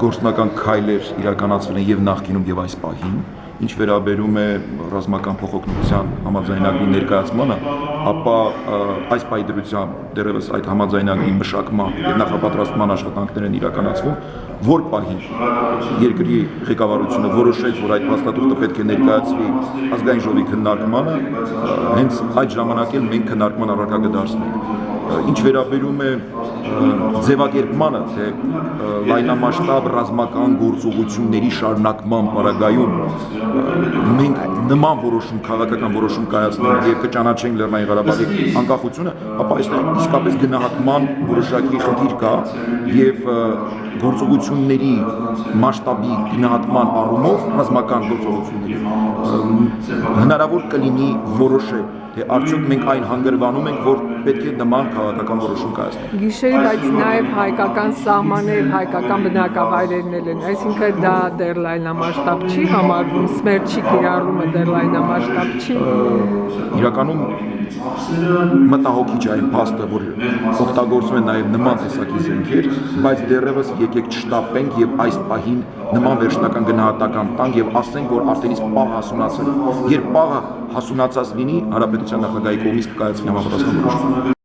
գործնական քայլեր իրականացվել են եւ նախկինում եւ այս պահին, ինչ վերաբերում է ռազմական փոխօգնության համաձայնագրի ներկայացմանը, ապա այս պահի դրությամբ դեռևս այդ համաձայնագրի մշակման եւ նախապատրաստման աշխատանքներ են իրականացվում, որ պահի երկրի ղեկավարությունը որոշեց, որ այդ փաստաթուղթը պետք է ներկայացվի ազգային ժողովի քննարկմանը, հենց այդ ժամանակ էլ մենք քննարկման առարկա կդարձնենք։ Ինչ վերաբերում է ձևակերպմանը, թե լայնամասշտաբ ռազմական գործողությունների շարունակման պարագայում մենք նման որոշում, քաղաքական որոշում կայացնենք եւ կճանաչենք Լեռնային Ղարաբաղի անկախությունը, ապա այստեղ իսկապես գնահատման որոշակի խնդիր կա եւ գործողությունների մասշտաբի գնահատման առումով ռազմական գործողությունների հնարավոր կլինի որոշել, թե արդյոք մենք այն հանգրվանում ենք, որ պետք է նման քաղաքական որոշում կայացնենք։ Գիշերի, բայց նաև հայկական սահմաններ, հայկական բնակավայրերն են, այսինքն դա դեռ լայնամասշտաբ չի համարվում, Սմերչի կիրառումը դեռ լայնամասշտաբ չի։ Իրականում մտահոգիչ է այն փաստը, որ օգտագործում են նաև նման տեսակի զենքեր, բայց դեռևս եկեք չշտապենք եւ այս պահին նման վերջնական գնահատական տանք եւ ասենք, որ արդեն իսկ պահ հասունացել է։ Երբ պահը հասունացած լինի, հանրապետության նախագահի կողմից կկայացվի համապատասխան որոշում։